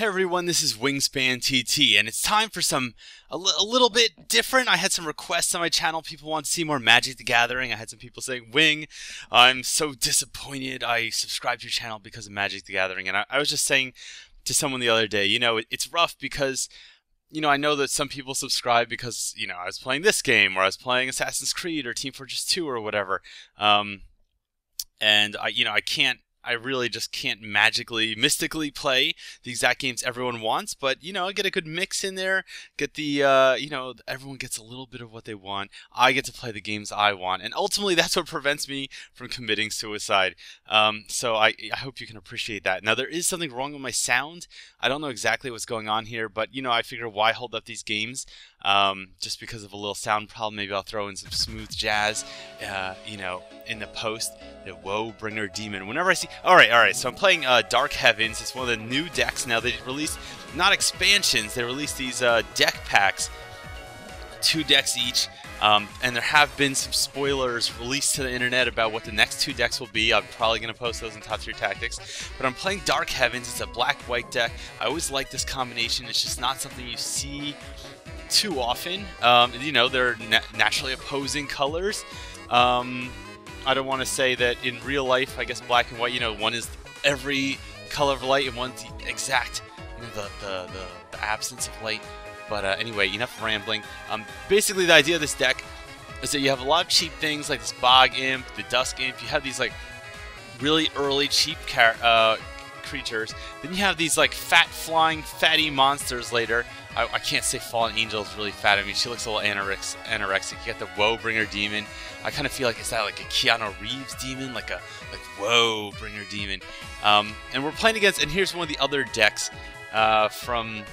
Hey everyone, this is Wingspan TT, and it's time for a little bit different. I had some requests on my channel. People want to see more Magic the Gathering. I had some people saying, Wing, I'm so disappointed. I subscribed to your channel because of Magic the Gathering. And I was just saying to someone the other day, it's rough because, I know that some people subscribe because, I was playing this game, or I was playing Assassin's Creed, or Team Fortress 2, or whatever. And I really just can't mystically play the exact games everyone wants, but, I get a good mix in there, get the, everyone gets a little bit of what they want. I get to play the games I want, and ultimately that's what prevents me from committing suicide. So I hope you can appreciate that. Now, there is something wrong with my sound. I don't know exactly what's going on here, but, I figure why hold up these games? Just because of a little sound problem. Maybe I'll throw in some smooth jazz, in the post. The Woe Bringer Demon. Whenever I see... Alright, so I'm playing Dark Heavens. It's one of the new decks. Now, they released, not expansions, they released these deck packs. 2 decks each. And there have been some spoilers released to the internet about what the next 2 decks will be. I'm probably going to post those in Top Tier Tactics. But I'm playing Dark Heavens. It's a black-white deck. I always like this combination. It's just not something you see too often. They're naturally opposing colors. I don't want to say that in real life, I guess black and white, one is every color of light and one's the exact, the absence of light. But anyway, enough rambling. Basically, the idea of this deck is that you have a lot of cheap things like this Bog Imp, the Dusk Imp. You have these like really early cheap creatures. Then you have these like fat-flying, fatty monsters later. I can't say Fallen Angel is really fat. I mean, she looks a little anorexic. You got the Woe Bringer Demon. I kind of feel like, is that like a Keanu Reeves demon? Like Woe Bringer Demon. And we're playing against, and here's one of the other decks from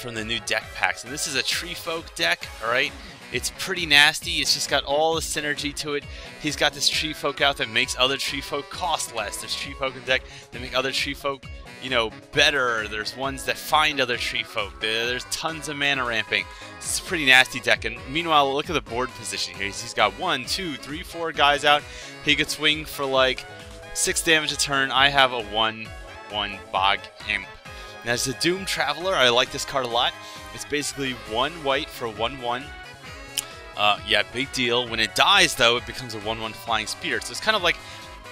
the new deck packs. And this is a Tree Folk deck, alright? It's pretty nasty. It's just got all the synergy to it. He's got this Tree Folk out that makes other Tree Folk cost less. There's Tree Folk in the deck that make other Tree Folk, better. There's ones that find other Tree Folk. There's tons of mana ramping. It's a pretty nasty deck. And meanwhile, look at the board position here. He's got 1, 2, 3, 4 guys out. He could swing for like 6 damage a turn. I have a 1/1 Bog Imp. Now, as a Doom Traveler, I like this card a lot. It's basically 1 white for 1/1. Yeah, big deal. When it dies, though, it becomes a 1/1 Flying Spear. So it's kind of like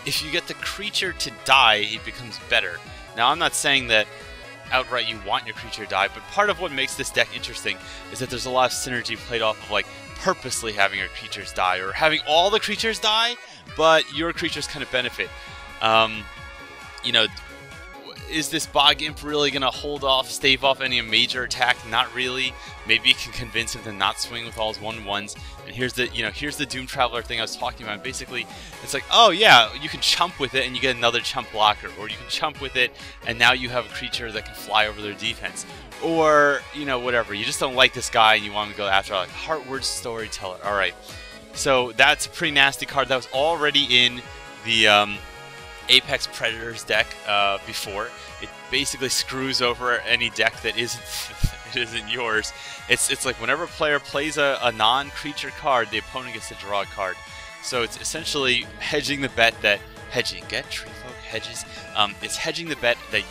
if you get the creature to die, it becomes better. Now, I'm not saying that outright you want your creature to die, but part of what makes this deck interesting is that there's a lot of synergy played off of like purposely having your creatures die, or having all the creatures die, but your creatures kind of benefit. Is this Bog Imp really going to stave off any major attack? Not really. Maybe you can convince him to not swing with all his 1/1s. And here's the Doom Traveler thing I was talking about. Basically, it's like, oh yeah, you can chump with it and you get another chump blocker. Or you can chump with it and now you have a creature that can fly over their defense. Or, whatever. You just don't like this guy and you want him to go after, like, Heartward Storyteller. Alright. So that's a pretty nasty card. That was already in the Apex Predators deck before. It basically screws over any deck that isn't yours. It's like whenever a player plays a non-creature card, the opponent gets to draw a card. So it's essentially hedging the bet that get Tree Folk hedges. It's hedging the bet that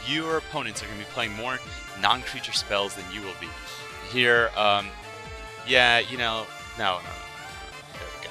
your opponents are going to be playing more non-creature spells than you will be. Here, yeah, no. There we go.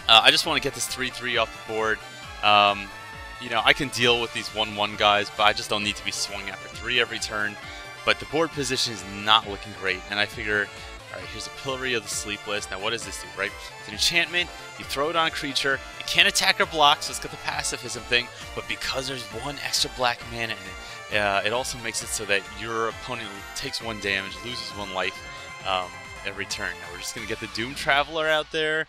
I just want to get this 3/3 off the board. I can deal with these 1/1 guys, but I just don't need to be swung after 3 every turn. But the board position is not looking great, and I figure, alright, here's a Pillory of the Sleepless. Now, what does this do, right? It's an enchantment, you throw it on a creature, it can't attack or block, so it's got the pacifism thing, but because there's 1 extra black mana in it, it also makes it so that your opponent takes 1 damage, loses 1 life every turn. Now, we're just going to get the Doom Traveler out there,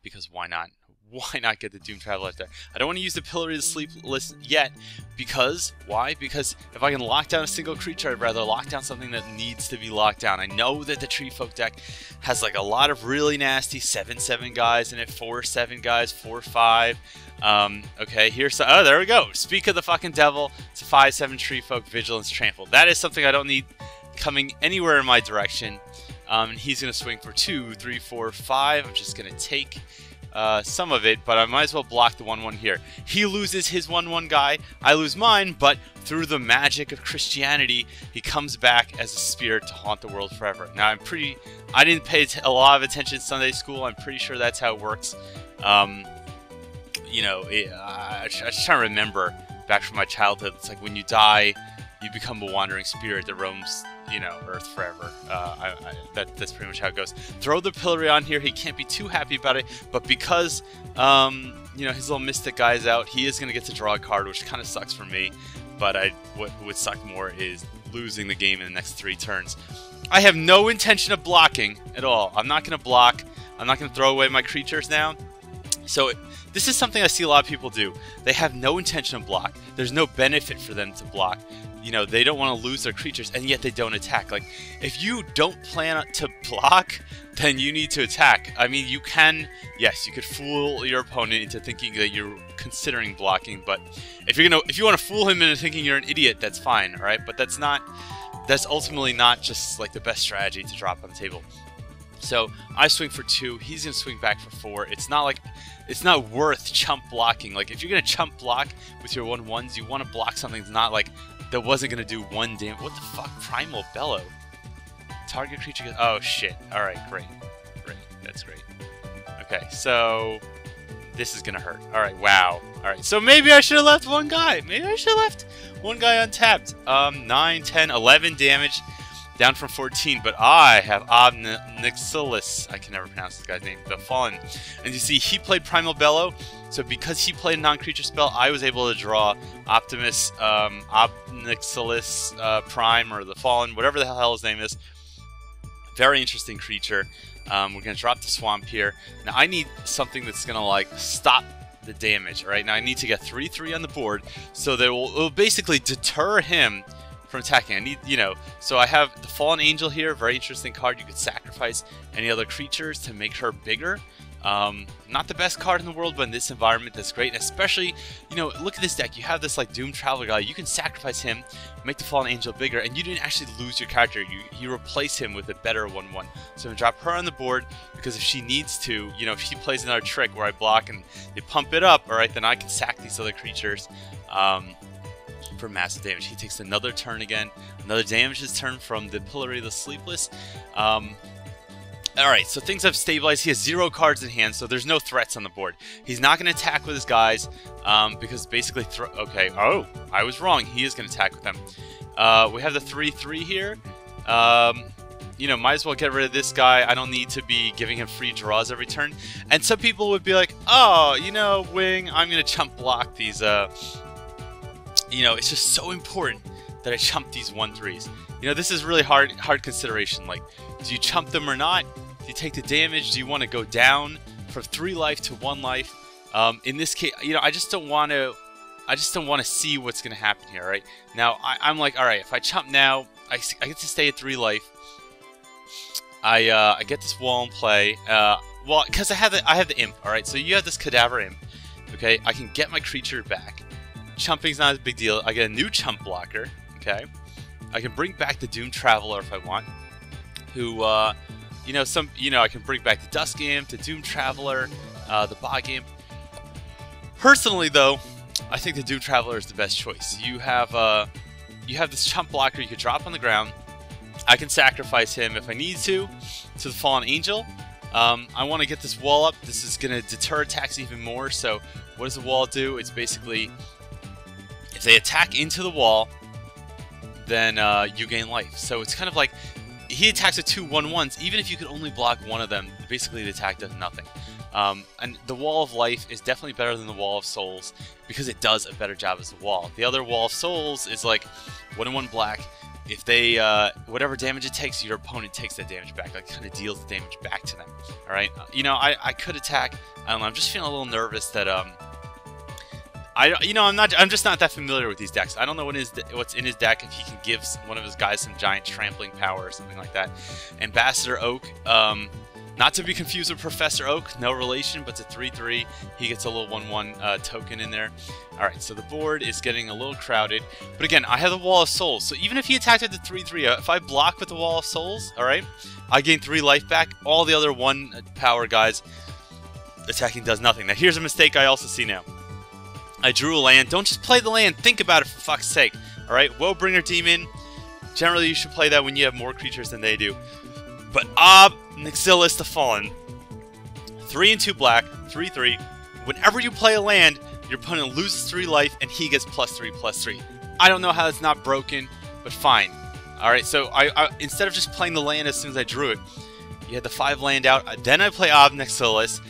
because why not? Why not get the Doom Traveler out there? I don't want to use the Pillory of the Sleepless yet, because, why? Because if I can lock down a single creature, I'd rather lock down something that needs to be locked down. I know that the Tree Folk deck has like a lot of really nasty 7/7 guys in it, 4/7 guys, 4/5. Okay, here's, oh, there we go. Speak of the fucking devil. It's a 5/7 Tree Folk Vigilance Trample. That is something I don't need coming anywhere in my direction. And he's going to swing for 2, 3, 4, 5. I'm just going to take some of it, but I might as well block the 1/1 here. He loses his 1/1 guy, I lose mine, but through the magic of Christianity, he comes back as a spirit to haunt the world forever. Now, I didn't pay a lot of attention in Sunday school. I'm pretty sure that's how it works. You know, I just trying to remember back from my childhood. It's like when you die, you become a wandering spirit that roams, you know, Earth forever. That's pretty much how it goes. Throw the pillory on here. He can't be too happy about it, but because you know, his little mystic guy's out, he is going to get to draw a card, which kind of sucks for me. But what would suck more is losing the game in the next 3 turns. I have no intention of blocking at all. I'm not going to block. I'm not going to throw away my creatures now. So this is something I see a lot of people do. They have no intention of block. There's no benefit for them to block. You know, they don't want to lose their creatures, and yet they don't attack. Like, if you don't plan to block, then you need to attack. I mean, you can, yes, you could fool your opponent into thinking that you're considering blocking, but if you want to fool him into thinking you're an idiot, that's fine, all right? But that's ultimately not just like the best strategy to drop on the table. So I swing for 2. He's gonna swing back for 4. It's not worth chump blocking. Like, if you're gonna chump block with your 1/1s, you want to block something that's not like that wasn't gonna do 1 damage. What the fuck? Primal Bellow. Target creature gets... Oh shit. Alright, great. Great. That's great. Okay, so this is gonna hurt. Alright, wow. Alright, so maybe I should have left 1 guy. Maybe I should have left 1 guy untapped. 9, 10, 11 damage. Down from 14, but I have Obnixilis. I can never pronounce this guy's name. The Fallen. And you see, he played Primal Bellow, so because he played a non-creature spell, I was able to draw Optimus, Obnixilis Prime, or the Fallen, whatever the hell his name is. Very interesting creature. We're going to drop the Swamp here. Now, I need something that's going to, like, stop the damage, alright? Now, I need to get 3/3 on the board, so that it will basically deter him from attacking. I need, you know, so I have the Fallen Angel here, very interesting card. You could sacrifice any other creatures to make her bigger. Not the best card in the world, but in this environment, that's great. And especially, you know, look at this deck. You have this like Doom Traveler guy. You can sacrifice him, make the Fallen Angel bigger, and you didn't actually lose your character. You replace him with a better 1/1. So I'm gonna drop her on the board because if she needs to, you know, if she plays another trick where I block and they pump it up, all right, then I can sack these other creatures. For massive damage. He takes another turn again. Another damage his turn from the Pillory of the Sleepless. Alright, so things have stabilized. He has 0 cards in hand, so there's no threats on the board. He's not going to attack with his guys, because basically... Okay, oh, I was wrong. He is going to attack with them. We have the 3/3 here. You know, might as well get rid of this guy. I don't need to be giving him free draws every turn. And some people would be like, oh, you know, Wing, I'm going to chump block these... You know, it's just so important that I chump these 1/3s. You know, this is really hard consideration. Like, do you chump them or not? Do you take the damage? Do you want to go down from 3 life to 1 life? In this case, you know, I just don't want to see what's going to happen here, right? Now, I'm like, all right, if I chump now, I get to stay at 3 life. I get this wall in play. Well, because I have the imp, all right? So you have this Cadaver Imp, okay? I can get my creature back. Chumping's not a big deal. I get a new chump blocker, okay? I can bring back the Doom Traveler if I want. Who, you know, I can bring back the Dusk Imp, the Doom Traveler, the Bog Imp. Personally, though, I think the Doom Traveler is the best choice. You have this chump blocker you could drop on the ground. I can sacrifice him if I need to the Fallen Angel. I want to get this wall up. This is going to deter attacks even more. So, what does the wall do? It's basically... If they attack into the wall, then you gain life. So it's kind of like he attacks with 2 1/1s. Even if you could only block one of them, basically the attack does nothing. And the Wall of Life is definitely better than the Wall of Souls because it does a better job as a wall. The other Wall of Souls is like 1/1 black. If they whatever damage it takes, your opponent takes that damage back. Like kind of deals the damage back to them. All right. You know, I could attack. I don't know. I'm just feeling a little nervous that I'm just not that familiar with these decks. I don't know what's in his deck, if he can give one of his guys some giant trampling power or something like that. Ambassador Oak, not to be confused with Professor Oak, no relation, but it's a 3/3. He gets a little 1/1 token in there. Alright, so the board is getting a little crowded. But again, I have the Wall of Souls, so even if he attacked at the 3/3, if I block with the Wall of Souls, alright, I gain 3 life back. All the other 1 power guys attacking does nothing. Now here's a mistake I also see now. I drew a land. Don't just play the land. Think about it, for fuck's sake. Alright, Woebringer Demon. Generally, you should play that when you have more creatures than they do. But Nixilis the Fallen. 3 and 2 black, 3/3. Whenever you play a land, your opponent loses 3 life and he gets +3/+3. I don't know how that's not broken, but fine. Alright, so I instead of just playing the land as soon as I drew it, you had the 5 land out, then I play Nixilis.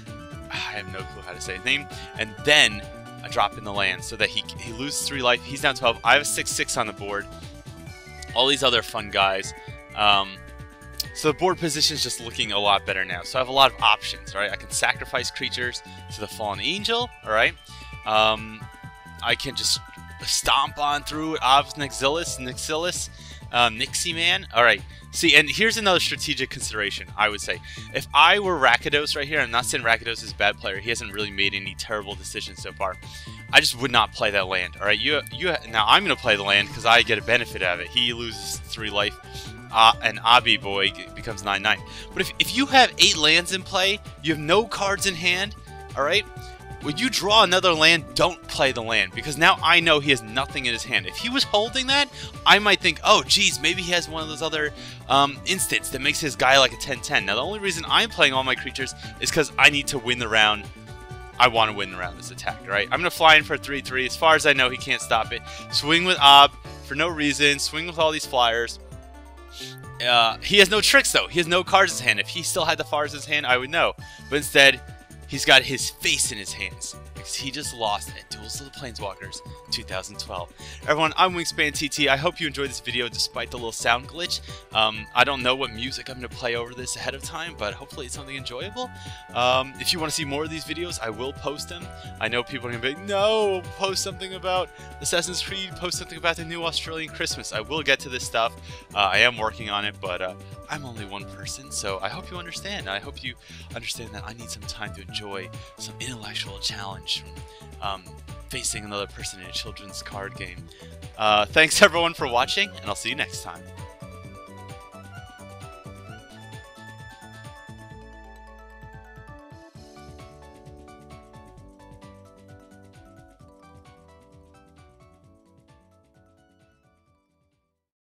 I have no clue how to say his name. And then I drop in the land so that he loses 3 life. He's down 12. I have a 6/6 on the board. All these other fun guys. So the board position is just looking a lot better now. So I have a lot of options, right? I can sacrifice creatures to the Fallen Angel, all right? I can just stomp on through Nixilis, Nixie Man. All right. See, and here's another strategic consideration, I would say. If I were Rakdos right here, I'm not saying Rakdos is a bad player. He hasn't really made any terrible decisions so far. I just would not play that land, all right? Now, I'm going to play the land because I get a benefit out of it. He loses 3 life, and Abi Boy becomes 9/9. But if you have 8 lands in play, you have no cards in hand, all right? When you draw another land, don't play the land, because now I know he has nothing in his hand. If he was holding that, I might think, oh, geez, maybe he has one of those other instants that makes his guy like a 10/10. Now, the only reason I'm playing all my creatures is because I need to win the round. I want to win the round this attack, right? I'm going to fly in for a 3/3. As far as I know, he can't stop it. Swing with for no reason. Swing with all these flyers. He has no tricks, though. He has no cards in his hand. If he still had the flyers in his hand, I would know. But instead, he's got his face in his hands because he just lost at Duels of the Planeswalkers 2012. Everyone, I'm Wingspan TT. I hope you enjoyed this video despite the little sound glitch. I don't know what music I'm going to play over this ahead of time, but hopefully it's something enjoyable. If you want to see more of these videos, I will post them. I know people are going to be like, no, post something about Assassin's Creed, post something about the new Australian Christmas. I will get to this stuff. I am working on it, but I'm only one person, so I hope you understand. I hope you understand that I need some time to enjoy some intellectual challenge from facing another person in a children's card game. Thanks everyone for watching, and I'll see you next time.